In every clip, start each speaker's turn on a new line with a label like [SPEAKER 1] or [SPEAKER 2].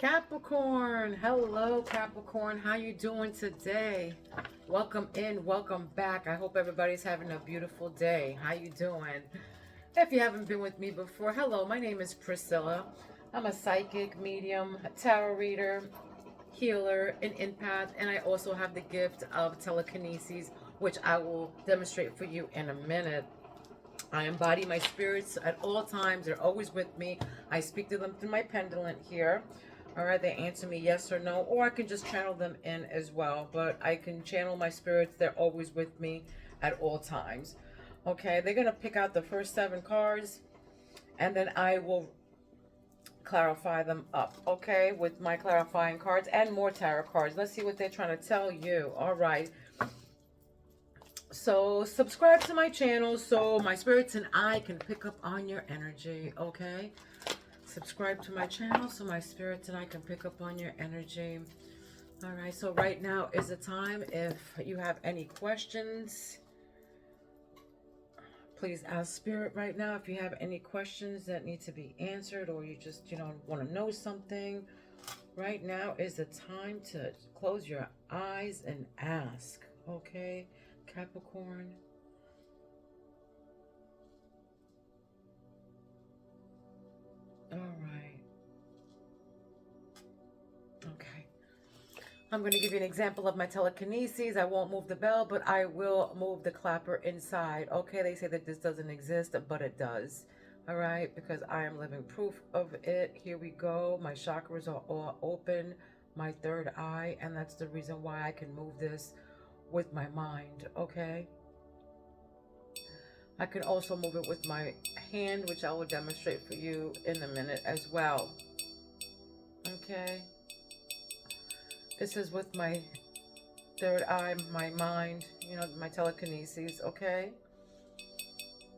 [SPEAKER 1] Capricorn, hello Capricorn, how you doing today? Welcome in, welcome back. I hope everybody's having a beautiful day. How you doing? If you haven't been with me before, hello, my name is Priscilla. I'm a psychic, medium, tarot reader, healer, an empath, and I also have the gift of telekinesis, which I will demonstrate for you in a minute. I embody my spirits at all times. They're always with me. I speak to them through my pendulum here. All right, they answer me yes or no, or I can just channel them in as well. But I can channel my spirits. They're always with me at all times. Okay, they're going to pick out the first 7 cards, and then I will clarify them up, okay, with my clarifying cards and more tarot cards. Let's see what they're trying to tell you. All right. So subscribe to my channel so my spirits and I can pick up on your energy, okay? Subscribe to my channel so my spirits and I can pick up on your energy. All right, so right now is the time. If you have any questions, please ask Spirit right now. If you have any questions that need to be answered, or you just, want to know something, right now is the time to close your eyes and ask, okay? Capricorn. All right. Okay. I'm going to give you an example of my telekinesis. I won't move the bell, but I will move the clapper inside. Okay, they say that this doesn't exist, but it does. All right, because I am living proof of it. Here we go. My chakras are all open, my third eye, and that's the reason why I can move this with my mind, okay? I can also move it with my hand, which I will demonstrate for you in a minute as well. Okay. This is with my third eye, my mind, my telekinesis, okay?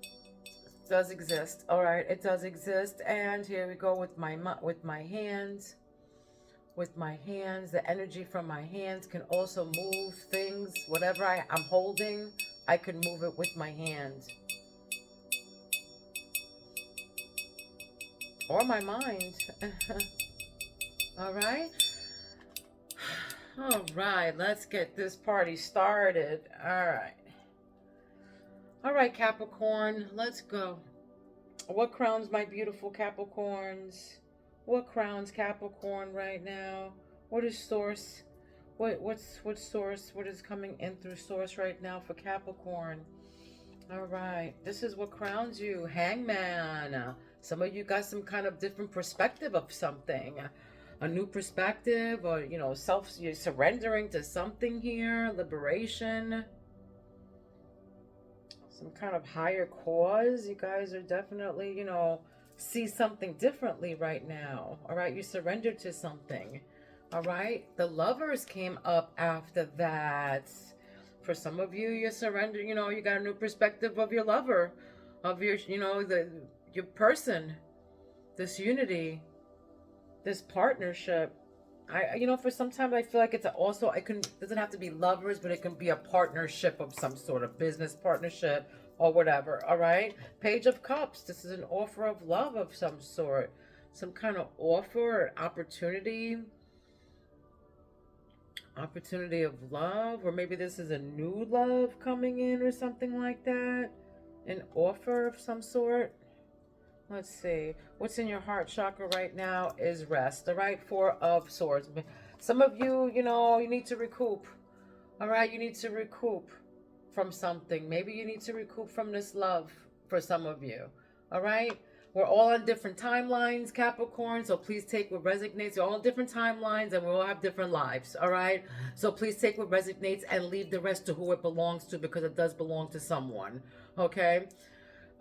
[SPEAKER 1] It does exist. All right, it does exist. And here we go with my hands. With my hands, the energy from my hands can also move things. Whatever I'm holding, I can move it with my hands. Or my mind. All right. All right, let's get this party started. All right, Capricorn, let's go. What crowns my beautiful Capricorns? What crowns Capricorn right now? What is source? What's source? What is coming in through source right now for Capricorn? All right, this is what crowns you, Hangman. Some of you got some kind of different perspective of something, a new perspective, or you're surrendering to something here, liberation, some kind of higher cause. You guys are definitely, see something differently right now. All right, you surrendered to something. All right, the Lovers came up after that. For some of you, you surrender, you got a new perspective of your lover, of your, your person, this unity, this partnership. For sometimes I feel like it's also, doesn't have to be lovers, but it can be a partnership of some sort of business partnership or whatever. All right. Page of Cups. This is an offer of love of some sort, some kind of offer, opportunity of love, or maybe this is a new love coming in or something like that, an offer of some sort. Let's see what's in your heart chakra right now is rest. All right, 4 of Swords. Some of you, you need to recoup. All right, you need to recoup from something. Maybe you need to recoup from this love for some of you. All right. We're all on different timelines, Capricorn, so please take what resonates. We're all on different timelines, and we all have different lives, all right? So please take what resonates and leave the rest to who it belongs to, because it does belong to someone, okay?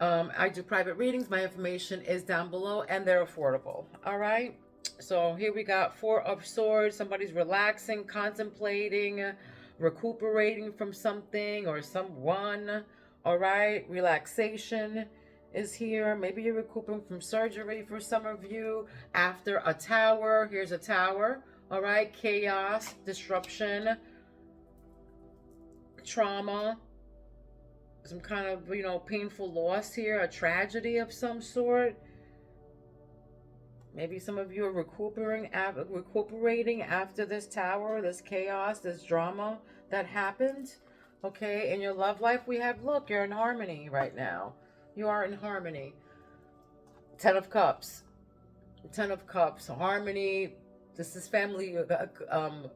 [SPEAKER 1] I do private readings. My information is down below, and they're affordable, all right? So here we got 4 of Swords. Somebody's relaxing, contemplating, recuperating from something or someone, all right? Relaxation is here. Maybe you're recouping from surgery for some of you. After a tower, here's a tower. All right, chaos, disruption, trauma, some kind of, painful loss here, a tragedy of some sort. Maybe some of you are recuperating after this tower, this chaos, this drama that happened. Okay, in your love life, we have, look, you're in harmony right now. You are in harmony. Ten of Cups. Ten of Cups, harmony. This is family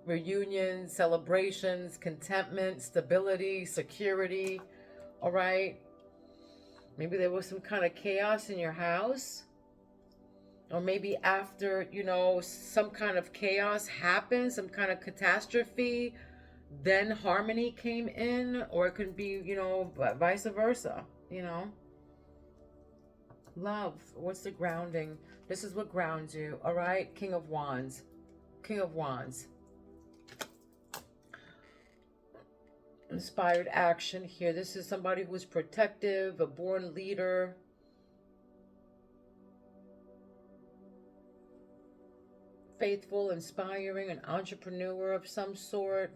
[SPEAKER 1] reunions, celebrations, contentment, stability, security. All right. Maybe there was some kind of chaos in your house. Or maybe after, you know, some kind of chaos happened, some kind of catastrophe, then harmony came in. Or it could be, you know, vice versa, you know. Love. What's the grounding? This is what grounds you. All right. King of Wands. King of Wands. Inspired action here. This is somebody who's protective, a born leader. Faithful, inspiring, an entrepreneur of some sort.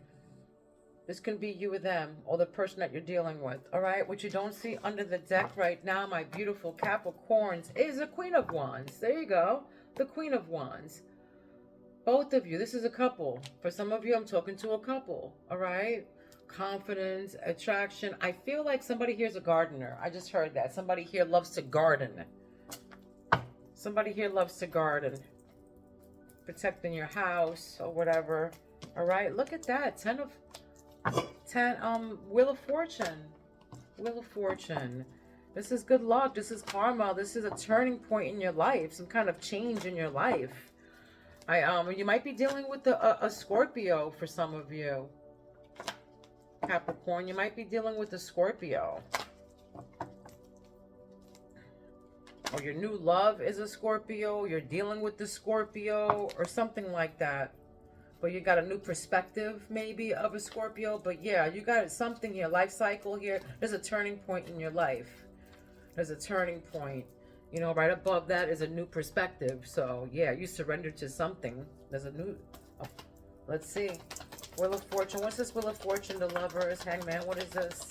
[SPEAKER 1] This can be you or them, or the person that you're dealing with. All right. What you don't see under the deck right now, my beautiful Capricorns, is a Queen of Wands. There you go. The Queen of Wands. Both of you. This is a couple. For some of you, I'm talking to a couple. All right. Confidence, attraction. I feel like somebody here is a gardener. I just heard that. Somebody here loves to garden. Somebody here loves to garden. Protecting your house or whatever. All right. Look at that. Wheel of Fortune. Wheel of Fortune. This is good luck. This is karma. This is a turning point in your life. Some kind of change in your life. You might be dealing with a Scorpio for some of you. Capricorn, you might be dealing with a Scorpio. Or your new love is a Scorpio. You're dealing with the Scorpio or something like that. But you got a new perspective maybe of a Scorpio. But yeah, you got something here. Life cycle here. There's a turning point in your life. There's a turning point. You know, right above that is a new perspective. So yeah, you surrendered to something. There's a new... Oh, let's see. Wheel of Fortune. What's this Wheel of Fortune? The Lovers. Hangman. What is this?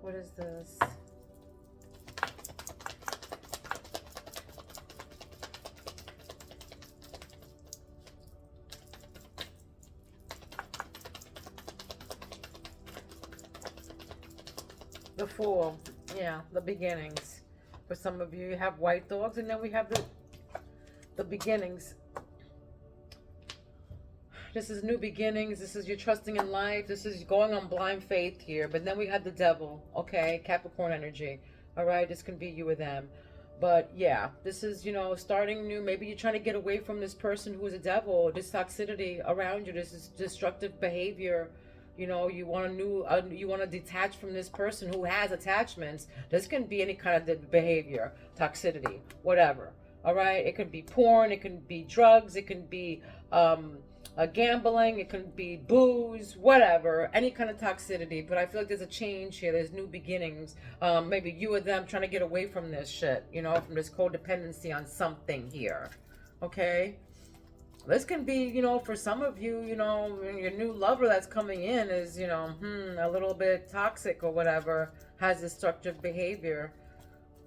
[SPEAKER 1] What is this? The Fool. Yeah, the beginnings. For some of you, you have white dogs, and then we have the beginnings. This is new beginnings. This is you trusting in life. This is going on blind faith here. But then we have the Devil. Okay, Capricorn energy. All right, this can be you or them. But yeah, this is, you know, starting new. Maybe you're trying to get away from this person who is a devil. This toxicity around you. This is destructive behavior. You know, you want you want to detach from this person who has attachments. This can be any kind of behavior, toxicity, whatever. All right, it can be porn. It can be drugs. It can be gambling, it can be booze, whatever, any kind of toxicity. But I feel like there's a change here. There's new beginnings. Maybe you or them trying to get away from this shit, you know, from this codependency on something here. Okay, this can be, you know, for some of you, you know, your new lover that's coming in is, you know, a little bit toxic or whatever, has destructive behavior.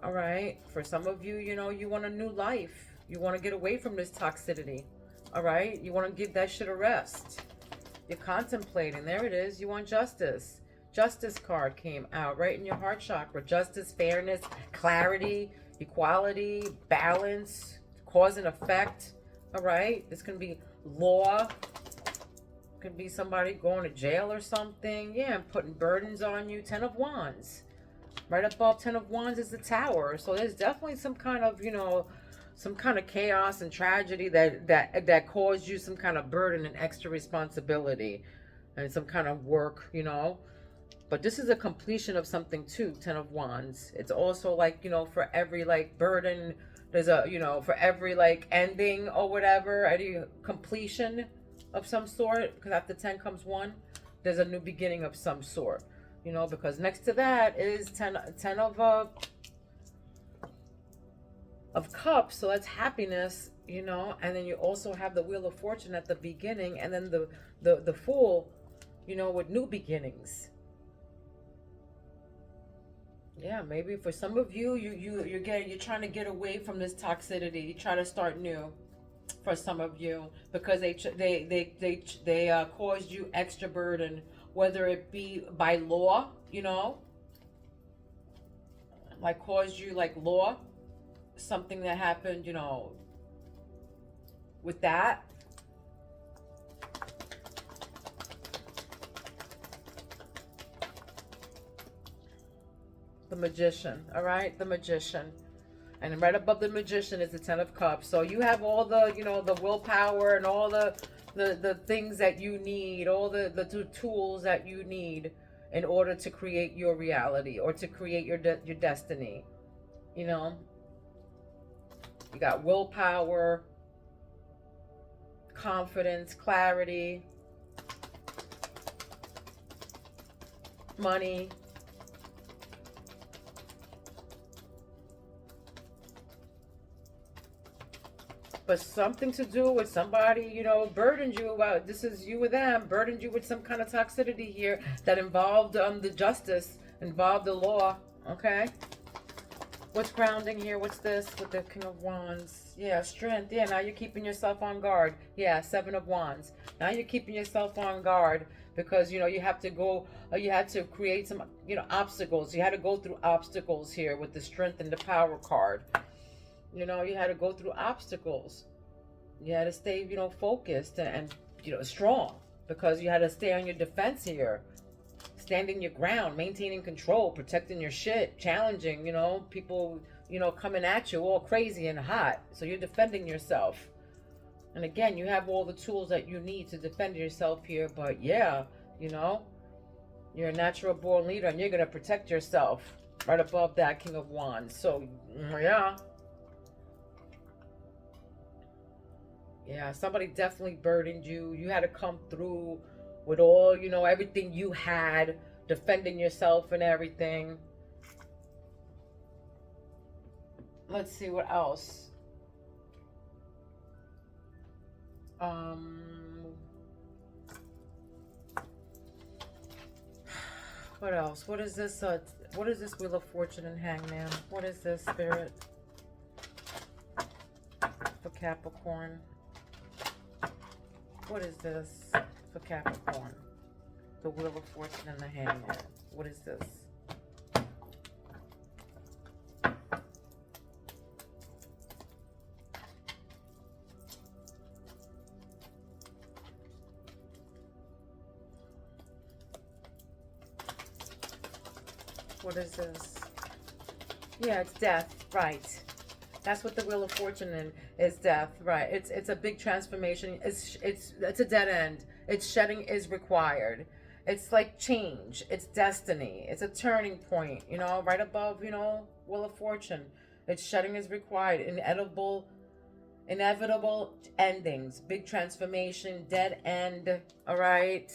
[SPEAKER 1] All right, for some of you, you know, you want a new life. You want to get away from this toxicity. All right, you want to give that shit a rest. You're contemplating. There it is. You want justice. Justice card came out right in your heart chakra. Justice, fairness, clarity, equality, balance, cause and effect. All right, this can be law. Could be somebody going to jail or something. Yeah, and putting burdens on you. 10 of Wands. Right above 10 of Wands is the Tower. So there's definitely some kind of, you know, some kind of chaos and tragedy that caused you some kind of burden and extra responsibility and some kind of work, you know. But this is a completion of something too, 10 of Wands. It's also like, you know, for every like burden, there's a, you know, for every like ending or whatever, any completion of some sort, because after 10 comes 1, there's a new beginning of some sort, you know, because next to that is 10 of Cups, so that's happiness, you know. And then you also have the Wheel of Fortune at the beginning, and then the Fool, you know, with new beginnings. Yeah, maybe for some of you, you're trying to get away from this toxicity. You try to start new. For some of you, because they caused you extra burden, whether it be by law, like caused you like law, something that happened, with that. The Magician, all right, the Magician. And right above the Magician is the Ten of Cups. So you have all the, the willpower and all the things that you need, all the tools that you need in order to create your reality or to create your destiny. You know, you got willpower, confidence, clarity, money. But something to do with somebody, burdened you about, this is you with them, burdened you with some kind of toxicity here that involved the justice, involved the law, okay? What's grounding here? What's this with the King of Wands? Yeah, strength. Yeah, now you're keeping yourself on guard. Yeah, Seven of Wands. Now you're keeping yourself on guard because, you have to go, you had to create some, obstacles. You had to go through obstacles here with the strength and the power card. You had to go through obstacles. You had to stay, focused and strong because you had to stay on your defense here. Standing your ground, maintaining control, protecting your shit, challenging, people, coming at you all crazy and hot. So you're defending yourself. And again, you have all the tools that you need to defend yourself here. But yeah, you're a natural born leader and you're going to protect yourself right above that King of Wands. So yeah. Yeah, somebody definitely burdened you. You had to come through with all, everything you had, defending yourself and everything. Let's see what else. What else? What is this? What is this Wheel of Fortune and Hangman? What is this, Spirit? For Capricorn. What is this for Capricorn? The Wheel of Fortune and the Hangman. What is this? What is this? Yeah, it's death, right. That's what the Wheel of Fortune is, death, right? It's a big transformation. It's a dead end. It's shedding is required. It's like change. It's destiny. It's a turning point. Right above, Wheel of Fortune. It's shedding is required. Inevitable endings. Big transformation. Dead end. All right.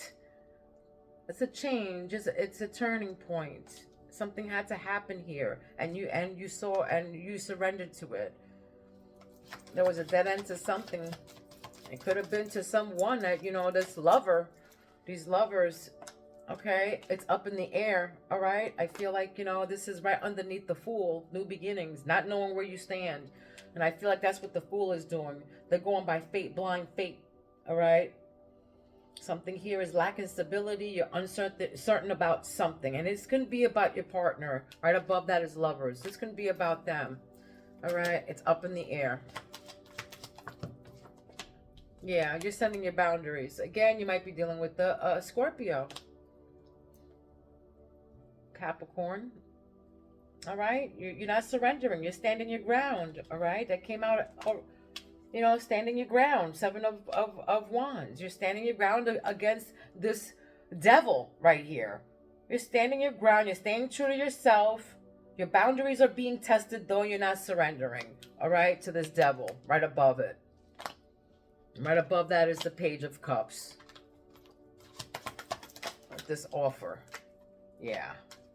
[SPEAKER 1] It's a change. It's a turning point. Something had to happen here, and you saw and you surrendered to it. There was a dead end to something. It could have been to someone that this lover, these lovers. Okay, it's up in the air. All right, I feel like this is right underneath the Fool. New beginnings, not knowing where you stand, and I feel like that's what the Fool is doing. They're going by fate, blind fate. All right. Something here is lacking stability. You're uncertain about something. And it's going to be about your partner. Right above that is lovers. This can be about them. All right. It's up in the air. Yeah. You're setting your boundaries. Again, you might be dealing with the Scorpio. Capricorn. All right. You're not surrendering. You're standing your ground. All right. That came out... standing your ground. Seven of Wands. You're standing your ground against this devil right here. You're standing your ground. You're staying true to yourself. Your boundaries are being tested, though you're not surrendering. All right, to this devil right above it. Right above that is the Page of Cups. This offer. Yeah.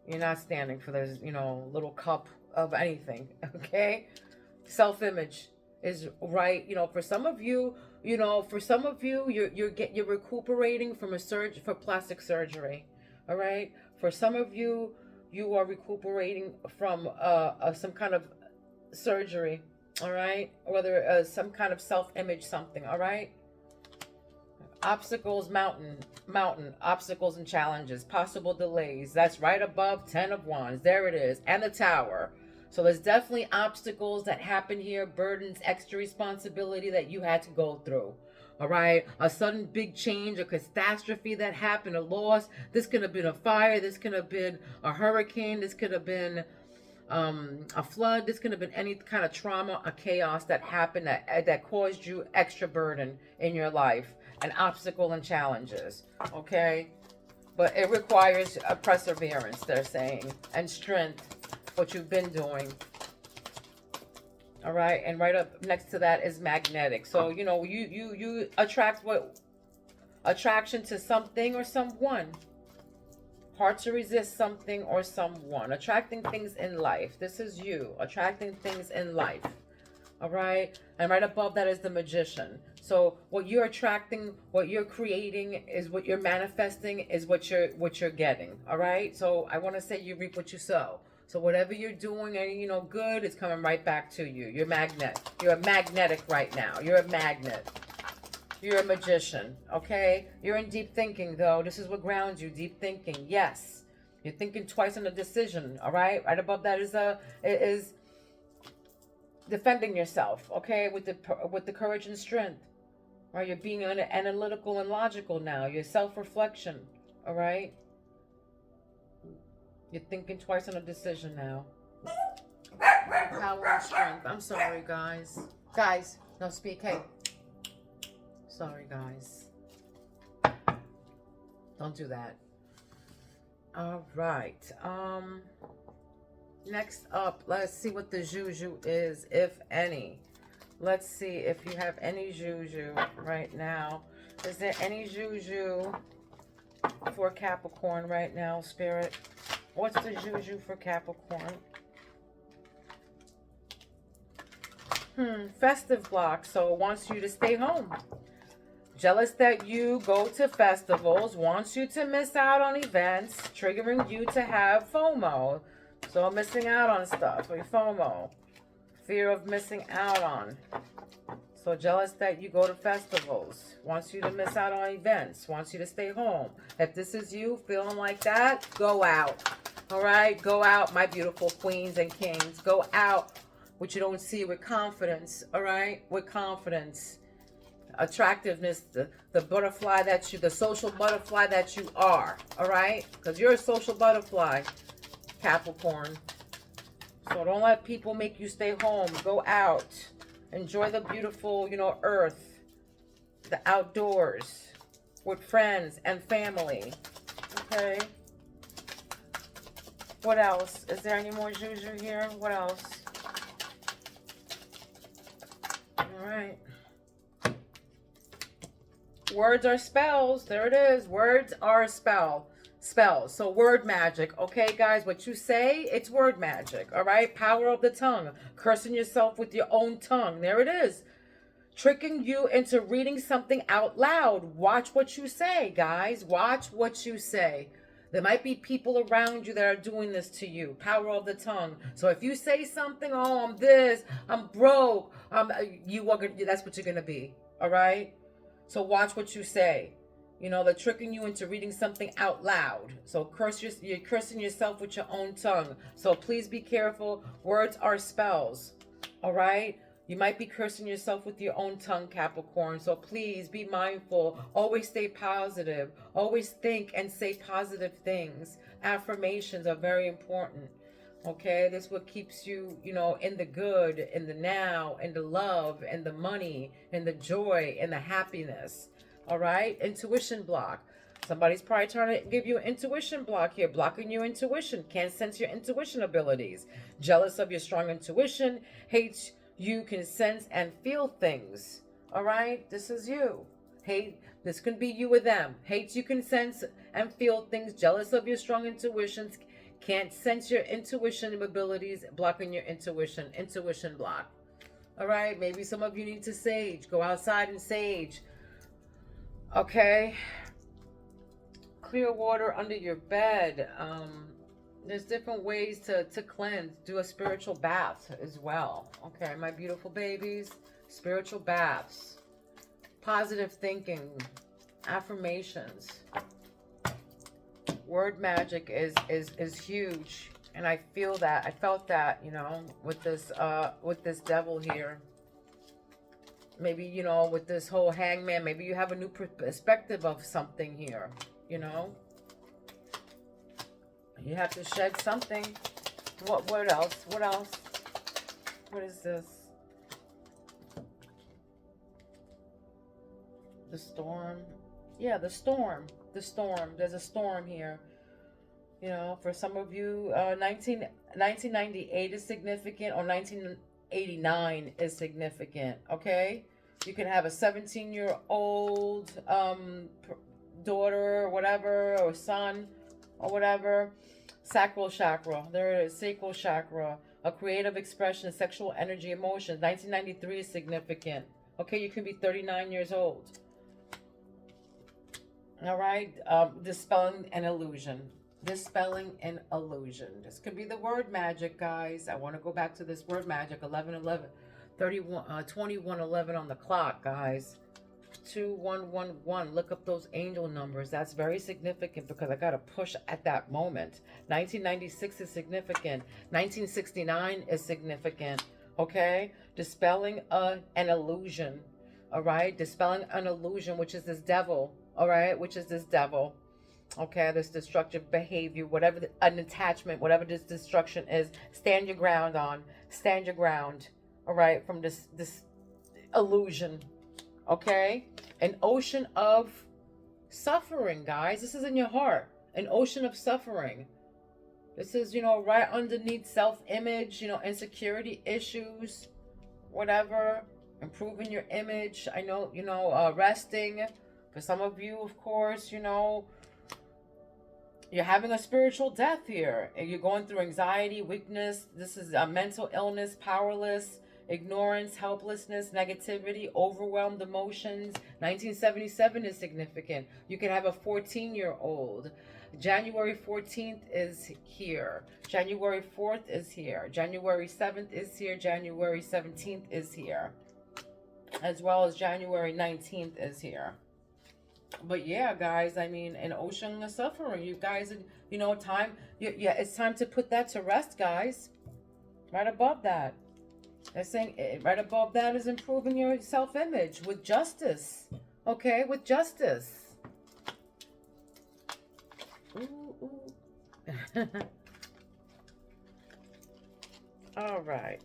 [SPEAKER 1] You're not standing for this, little cup of anything. Okay? Self-image is right. For some of you, you're recuperating from for plastic surgery. All right. For some of you, you are recuperating from some kind of surgery, all right? Whether some kind of self-image something, all right? Obstacles, mountain, obstacles and challenges, possible delays. That's right above 10 of Wands. There it is. And the Tower. So there's definitely obstacles that happen here, burdens, extra responsibility that you had to go through. All right, a sudden big change, a catastrophe that happened, a loss. This could have been a fire. This could have been a hurricane. This could have been a flood. This could have been any kind of trauma, a chaos that happened that caused you extra burden in your life, an obstacle and challenges. Okay, but it requires a perseverance, they're saying, and strength. What you've been doing. All right, and right up next to that is magnetic. So you know, you attract what attraction to something or someone. Hard to resist something or someone. Attracting things in life. This is you attracting things in life. All right, and right above that is the Magician. So what you're attracting, what you're creating, is what you're manifesting, is what you're getting. All right, so I want to say you reap what you sow. So whatever you're doing, and you know, good, it's coming right back to you. You're magnet. You're a magnetic right now. You're a magnet. You're a magician, okay? You're in deep thinking, though. This is what grounds you, deep thinking. Yes. You're thinking twice on a decision, all right? Right above that is defending yourself, okay? With the courage and strength. Right? You're being analytical and logical now. Your self-reflection, all right? You're thinking twice on a decision now. Power and strength. I'm sorry, guys. Guys, no, speak. Hey. Sorry, guys. Don't do that. All right. Next up, let's see what the juju is, if any. Let's see if you have any juju right now. Is there any juju for Capricorn right now, Spirit? What's the juju for Capricorn? Festive block. So it wants you to stay home. Jealous that you go to festivals. Wants you to miss out on events. Triggering you to have FOMO. So missing out on stuff. Or FOMO. Fear of missing out on. So jealous that you go to festivals. Wants you to miss out on events. Wants you to stay home. If this is you feeling like that, go out. All right, go out, my beautiful queens and kings. Go out, which you don't see, with confidence. All right, with confidence, attractiveness, the butterfly that you, the social butterfly that you are. All right, because you're a social butterfly, Capricorn. So don't let people make you stay home. Go out, enjoy the beautiful, you know, earth, the outdoors, with friends and family. Okay. What else? Is there any more juju here? What else? All right. Words are spells. There it is. Words are a spell. Spells. So word magic. Okay, guys, what you say, it's word magic. All right. Power of the tongue. Cursing yourself with your own tongue. There it is. Tricking you into reading something out loud. Watch what you say, guys. Watch what you say. There might be people around you that are doing this to you. Power of the tongue. So if you say something, oh, I'm this, I'm broke, that's what you're going to be. All right? So watch what you say. You know, they're tricking you into reading something out loud. So you're cursing yourself with your own tongue. So please be careful. Words are spells. All right? You might be cursing yourself with your own tongue, Capricorn. So please be mindful. Always stay positive. Always think and say positive things. Affirmations are very important. Okay? This is what keeps you, you know, in the good, in the now, in the love, in the money, in the joy, in the happiness. All right? Intuition block. Somebody's probably trying to give you an intuition block here, blocking your intuition. Can't sense your intuition abilities. Jealous of your strong intuition. Hates you can sense and feel things. All right? This is you. Hate, this can be you or them. Hates you can sense and feel things. Jealous of your strong intuitions. Can't sense your intuition abilities. Blocking your intuition. Intuition block. All right? Maybe some of you need to sage. Go outside and sage. Okay? Clear water under your bed. There's different ways to cleanse. Do a spiritual bath as well. Okay, my beautiful babies. Spiritual baths. Positive thinking. Affirmations. Word magic is huge. And I feel that. I felt that, you know, with this devil here. Maybe, you know, with this whole hangman, maybe you have a new perspective of something here, you know. You have to shed something. What else? What else? What is this? The storm. Yeah, the storm. The storm. There's a storm here. You know, for some of you, 1998 is significant, or 1989 is significant, okay? You can have a 17-year-old daughter or whatever, or son or whatever. Sacral chakra. There it is. Sacral chakra. A creative expression, sexual energy, emotions. 1993 is significant. Okay, you can be 39 years old. All right. Dispelling an illusion. Dispelling an illusion. This could be the word magic, guys. I want to go back to this word magic. 1111. 2111 on the clock, guys. 2111. Look up those angel numbers. That's very significant because I got to push at that moment. 1996 is significant. 1969 is significant. Okay? Dispelling an illusion. All right? Dispelling an illusion, which is this devil. All right? Which is this devil. Okay? This destructive behavior, whatever, an attachment, whatever this destruction is, stand your ground on. Stand your ground. All right? From this illusion. Okay? An ocean of suffering, guys. This is in your heart. An ocean of suffering. This is, you know, right underneath self-image, you know, insecurity issues, whatever. Improving your image. I know, you know, resting. For some of you, of course, you know, you're having a spiritual death here. And you're going through anxiety, weakness. This is a mental illness, powerless, ignorance, helplessness, negativity, overwhelmed emotions. 1977 is significant. You can have a 14-year-old. January 14th is here. January 4th is here. January 7th is here. January 17th is here. As well as January 19th is here. But yeah, guys, I mean, an ocean of suffering. You guys, you know, yeah, it's time to put that to rest, guys. Right above that. They're saying right above that is improving your self-image with justice. Okay, with justice. Ooh, ooh. All right.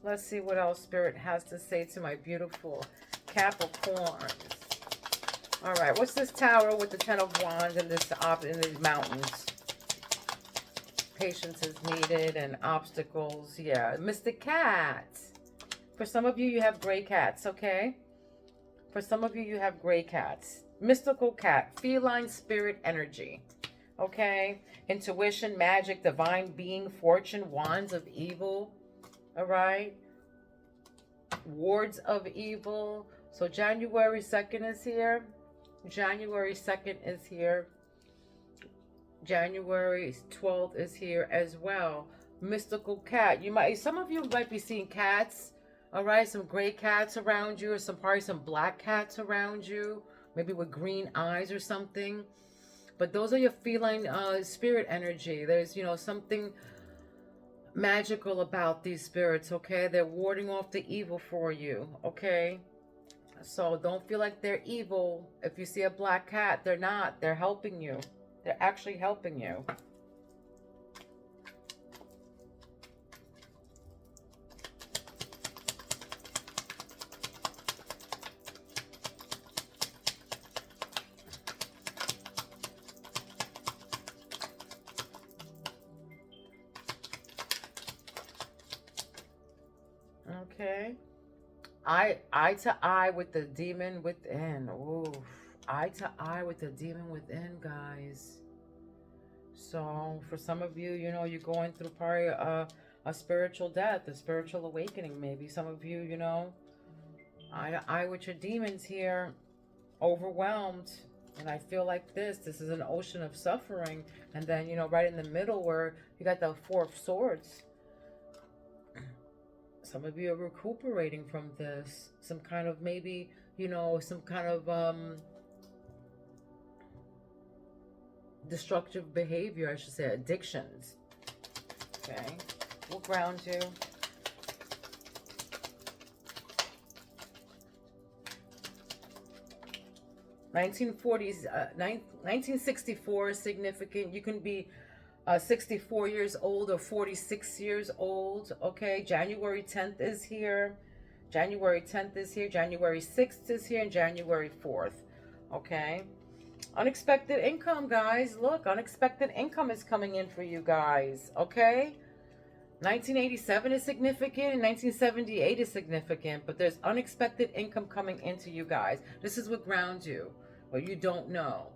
[SPEAKER 1] Let's see what else Spirit has to say to my beautiful Capricorns. All right. What's this tower with the Ten of Wands and this in these mountains? Patience is needed and obstacles. Yeah. Mystic cats. For some of you, you have gray cats, okay? For some of you, you have gray cats. Mystical cat. Feline spirit energy. Okay? Intuition, magic, divine being, fortune, wands of evil. All right? Wards of evil. So January 2nd is here. January 2nd is here. January 12th is here as well. Mystical cat. Some of you might be seeing cats. All right, some gray cats around you, or probably some black cats around you, maybe with green eyes or something. But those are your feline spirit energy. There's, you know, something magical about these spirits. Okay, they're warding off the evil for you. Okay. So don't feel like they're evil. If you see a black cat, they're not. They're helping you. They're actually helping you. Okay. Eye to eye with the demon within. Ooh. Eye to eye with the demon within, guys. So for some of you, you know, you're going through probably a spiritual death, a spiritual awakening. Maybe some of you, you know, eye to eye with your demons here. Overwhelmed. And I feel like this is an ocean of suffering. And then, you know, right in the middle where you got the Four of Swords. Some of you are recuperating from this. Some kind of, maybe, you know, some kind of destructive behavior, I should say, addictions. Okay, we'll ground you. '40s, 1964 is significant. You can be 64 years old or 46 years old. Okay, January 10th is here. January 10th is here. January 6th is here, and January 4th. Okay. Unexpected income, guys. Look, unexpected income is coming in for you guys. Okay. 1987 is significant and 1978 is significant, but there's unexpected income coming into you guys. This is what grounds you, what you don't know.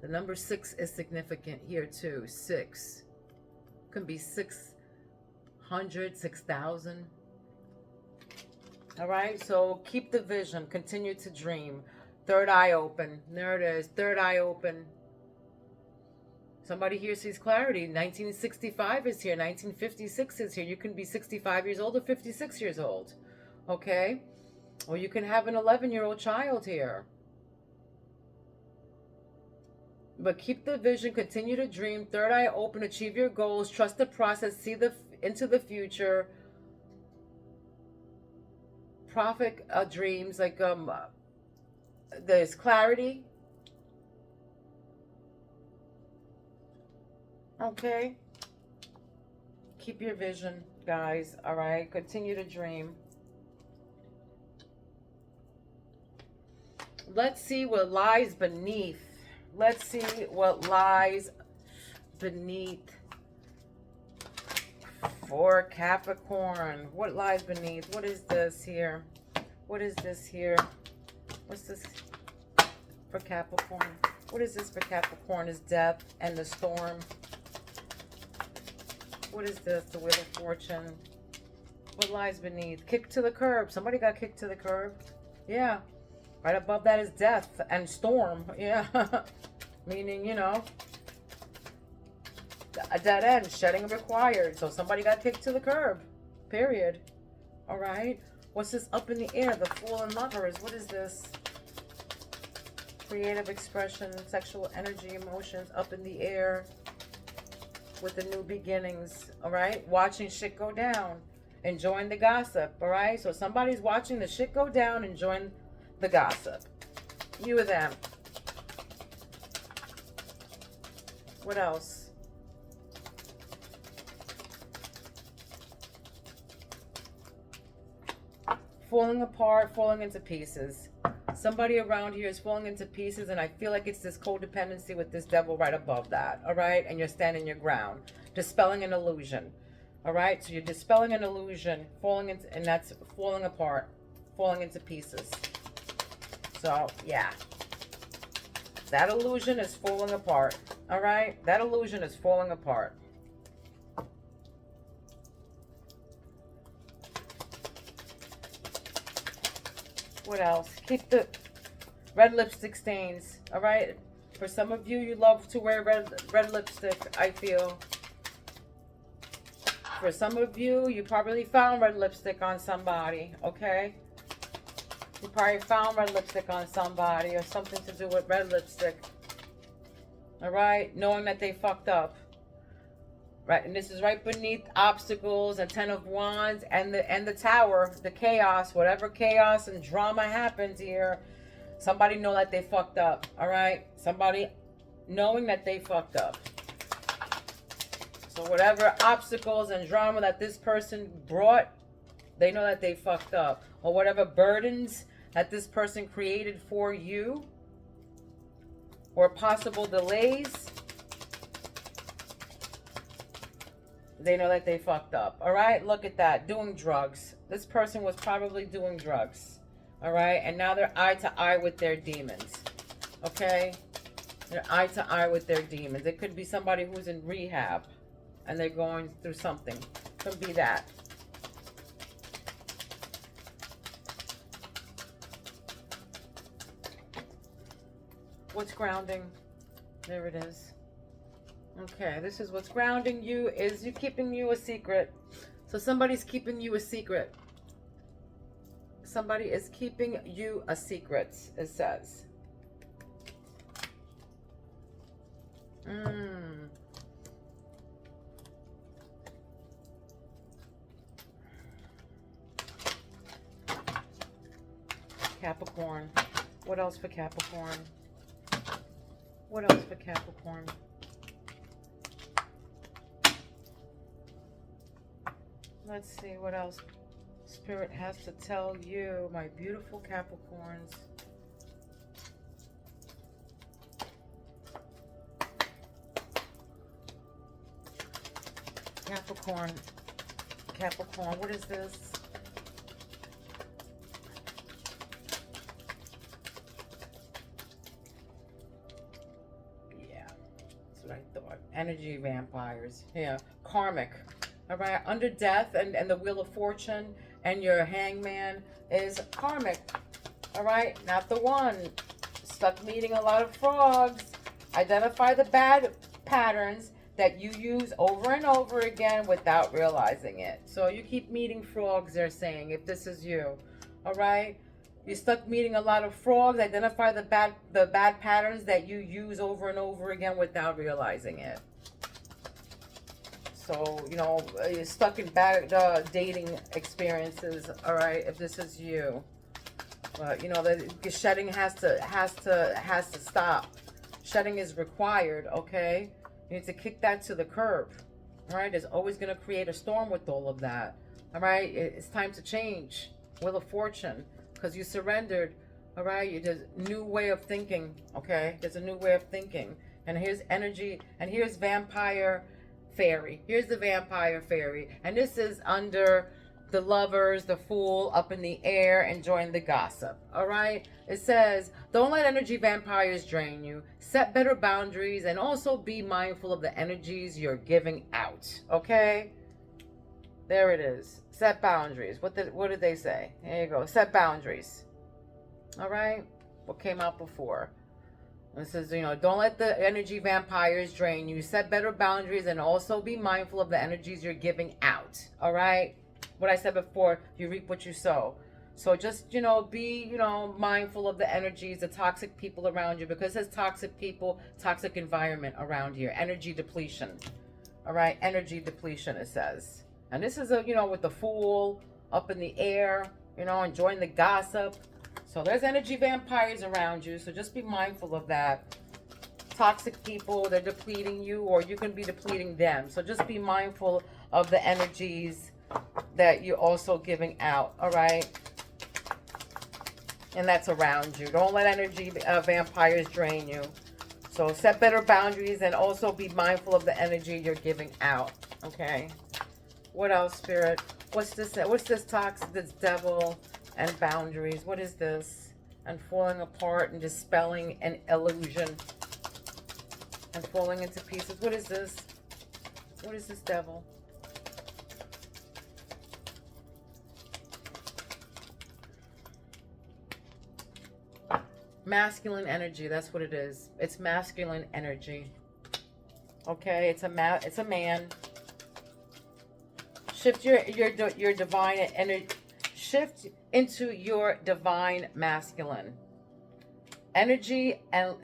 [SPEAKER 1] The number 6 is significant here too. 6 can be 600, 6,000. All right, so keep the vision, continue to dream. Third eye open. There it is. Third eye open. Somebody here sees clarity. 1965 is here. 1956 is here. You can be 65 years old or 56 years old. Okay? Or you can have an 11-year-old child here. But keep the vision. Continue to dream. Third eye open. Achieve your goals. Trust the process. See into the future. Prophet dreams. Like, there's clarity. Okay. Keep your vision, guys. All right. Continue to dream. Let's see what lies beneath. Let's see what lies beneath for Capricorn. What lies beneath? What is this here? What is this here? What's this for Capricorn? What is this for Capricorn? Is death and the storm. What is this? The Wheel of Fortune. What lies beneath? Kicked to the curb. Somebody got kicked to the curb. Yeah. Right above that is death and storm. Yeah. Meaning, you know, a dead end. Shedding required. So somebody got kicked to the curb. Period. All right. What's this up in the air? The Fool and Lovers. What is this? Creative expression, sexual energy, emotions up in the air. With the new beginnings, all right? Watching shit go down, enjoying the gossip, all right? So somebody's watching the shit go down, enjoying the gossip. You or them. What else? Falling apart, falling into pieces. Somebody around here is falling into pieces, and I feel like it's this codependency with this devil right above that, all right? And you're standing your ground, dispelling an illusion, all right? So you're dispelling an illusion, falling into, and that's falling apart, falling into pieces. So, yeah. That illusion is falling apart, all right? That illusion is falling apart. What else? Keep the red lipstick stains, all right? For some of you, you love to wear red lipstick, I feel. For some of you, you probably found red lipstick on somebody, okay? You probably found red lipstick on somebody or something to do with red lipstick, all right? Knowing that they fucked up. Right, and this is right beneath obstacles and 10 of Wands and the Tower, the chaos, whatever chaos and drama happens here. Somebody know that they fucked up, all right? Somebody knowing that they fucked up. So whatever obstacles and drama that this person brought, they know that they fucked up. Or whatever burdens that this person created for you, or possible delays, they know that they fucked up. All right, look at that. Doing drugs. This person was probably doing drugs. All right, and now they're eye to eye with their demons. Okay, they're eye to eye with their demons. It could be somebody who's in rehab and they're going through something. Could be that. What's grounding? There it is. Okay, this is what's grounding you, is you keeping you a secret. So somebody's keeping you a secret. Somebody is keeping you a secret, it says. Capricorn. What else for Capricorn? What else for Capricorn? Let's see what else Spirit has to tell you, my beautiful Capricorns. Capricorn. Capricorn, what is this? Yeah, that's what I thought. Energy vampires. Yeah, karmic. All right, under death and the Wheel of Fortune and your hangman is karmic. All right, not the one. Stuck meeting a lot of frogs. Identify the bad patterns that you use over and over again without realizing it. So you keep meeting frogs, they're saying, if this is you. All right, you're stuck meeting a lot of frogs. Identify the bad patterns that you use over and over again without realizing it. So, you know, you're stuck in bad dating experiences, all right, if this is you. But, you know, the shedding has to stop. Shedding is required, okay? You need to kick that to the curb, all right? It's always going to create a storm with all of that, all right? It's time to change. Wheel of Fortune, because you surrendered, all right? There's a new way of thinking, okay? There's a new way of thinking. And here's energy, and here's vampire fairy. Here's the vampire fairy, and this is under the Lovers, the Fool, up in the air, enjoying the gossip. All right, it says, don't let energy vampires drain you. Set better boundaries, and also be mindful of the energies you're giving out. Okay, there it is. Set boundaries. What did they say? There you go. Set boundaries. All right, what came out before? This is, you know, don't let the energy vampires drain you. Set better boundaries, and also be mindful of the energies you're giving out. All right? What I said before, you reap what you sow. So just, you know, be, you know, mindful of the energies, the toxic people around you, because it says toxic people, toxic environment around here. Energy depletion. All right? Energy depletion, it says. And this is, you know, with the Fool up in the air, you know, enjoying the gossip. So there's energy vampires around you, so just be mindful of that. Toxic people, they're depleting you, or you can be depleting them. So just be mindful of the energies that you're also giving out, all right? And that's around you. Don't let energy vampires drain you. So set better boundaries, and also be mindful of the energy you're giving out, okay? What else, Spirit? What's this? What's this toxic, this devil? And boundaries. What is this? And falling apart and dispelling an illusion. And falling into pieces. What is this? What is this, devil? Masculine energy. That's what it is. It's masculine energy. Okay, it's a man. Shift your divine energy. Shift into your divine masculine energy. And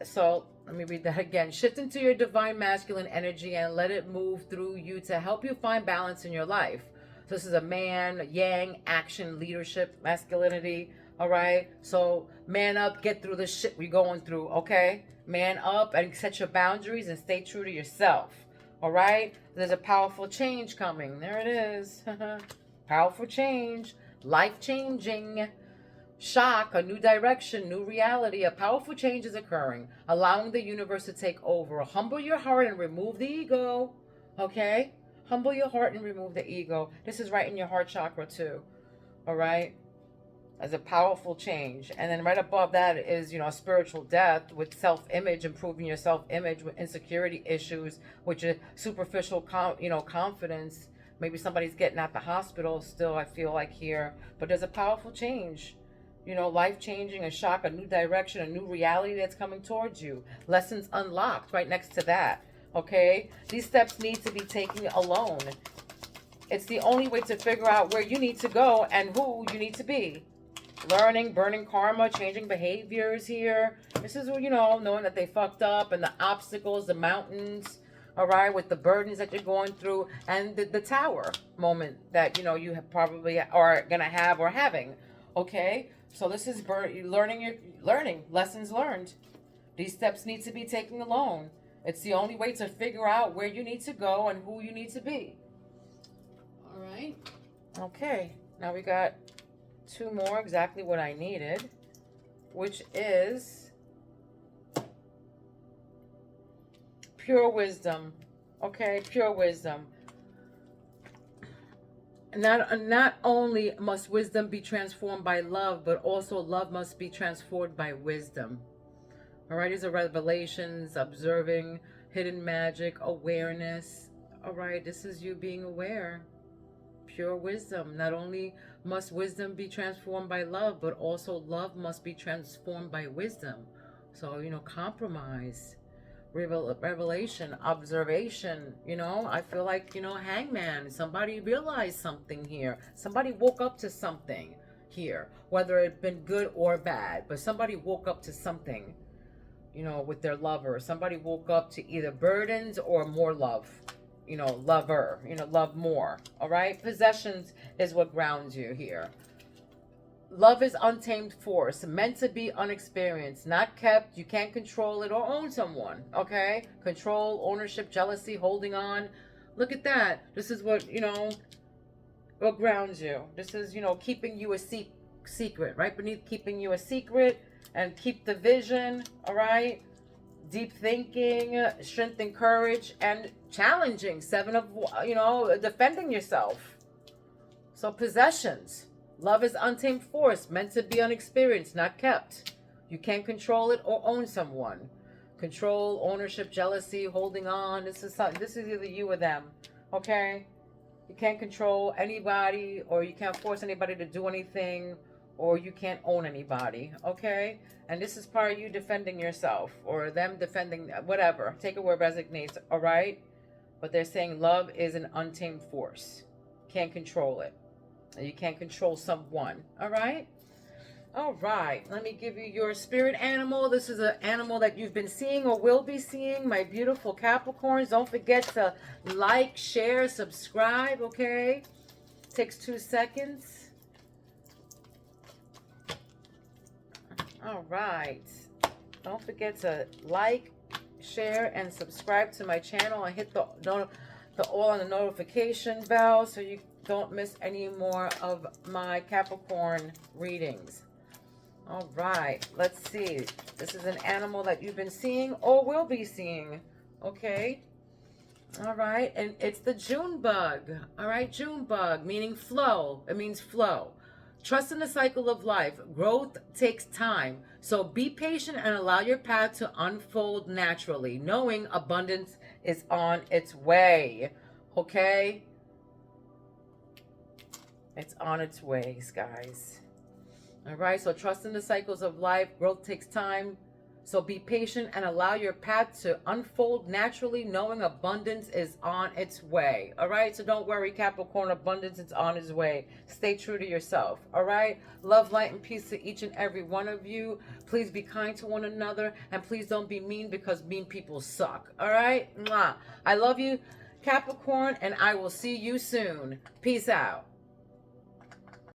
[SPEAKER 1] so let me read that again. Shift into your divine masculine energy and let it move through you to help you find balance in your life. So this is a man, yang, action, leadership, masculinity. All right, so man up, get through the shit we're going through. Okay, man up and set your boundaries and stay true to yourself. All right, there's a powerful change coming. There it is. Powerful change. Life-changing shock, a new direction, new reality. A powerful change is occurring, allowing the universe to take over. Humble your heart and remove the ego. Okay? Humble your heart and remove the ego. This is right in your heart chakra too. All right? As a powerful change. And then right above that is, you know, spiritual death with self-image, improving your self-image with insecurity issues, which is superficial, confidence. Maybe somebody's getting out the hospital still, I feel like here. But there's a powerful change. You know, life changing, a shock, a new direction, a new reality that's coming towards you. Lessons unlocked right next to that. Okay? These steps need to be taken alone. It's the only way to figure out where you need to go and who you need to be. Learning, burning karma, changing behaviors here. This is, you know, knowing that they fucked up and the obstacles, the mountains, all right, with the burdens that you're going through, and the tower moment that, you know, you have probably are going to have or having. Okay? So this is learning, lessons learned. These steps need to be taken alone. It's the only way to figure out where you need to go and who you need to be. All right. Okay. Now we got 2 more, exactly what I needed, which is pure wisdom. Okay, pure wisdom. Not only must wisdom be transformed by love, but also love must be transformed by wisdom. All right, these are revelations, observing, hidden magic, awareness. All right, this is you being aware. Pure wisdom. Not only must wisdom be transformed by love, but also love must be transformed by wisdom. So, you know, compromise, revelation, observation. You know, I feel like, you know, hangman, somebody realized something here. Somebody woke up to something here, whether it been good or bad, but somebody woke up to something, you know, with their lover. Somebody woke up to either burdens or more love. You know, lover, you know, love more. All right. Possessions is what grounds you here. Love is untamed force, meant to be unexperienced, not kept. You can't control it or own someone. Okay. Control, ownership, jealousy, holding on. Look at that. This is what, you know, what grounds you. This is, you know, keeping you a secret, right beneath keeping you a secret, and keep the vision. All right. Deep thinking, strength and courage, and challenging. 7 of, you know, defending yourself. So possessions. Love is untamed force, meant to be unexperienced, not kept. You can't control it or own someone. Control, ownership, jealousy, holding on. This is either you or them. Okay? You can't control anybody, or you can't force anybody to do anything, or you can't own anybody. Okay? And this is part of you defending yourself, or them defending, whatever. Take it where it resonates, all right? But they're saying love is an untamed force. Can't control it. You can't control someone, all right? All right, let me give you your spirit animal. This is an animal that you've been seeing or will be seeing, my beautiful Capricorns. Don't forget to like, share, subscribe, okay? Takes 2 seconds. All right. Don't forget to like, share, and subscribe to my channel, and hit the all on the notification bell so you don't miss any more of my Capricorn readings. All right, let's see. This is an animal that you've been seeing or will be seeing. Okay. All right, and it's the June bug. All right, June bug, meaning flow. It means flow. Trust in the cycle of life. Growth takes time. So be patient and allow your path to unfold naturally, knowing abundance is on its way. Okay? It's on its way, guys. All right, so trust in the cycles of life. Growth takes time. So be patient and allow your path to unfold naturally, knowing abundance is on its way. All right, so don't worry, Capricorn. Abundance is on its way. Stay true to yourself. All right, love, light, and peace to each and every one of you. Please be kind to one another, and please don't be mean, because mean people suck. All right, mwah. I love you, Capricorn, and I will see you soon. Peace out.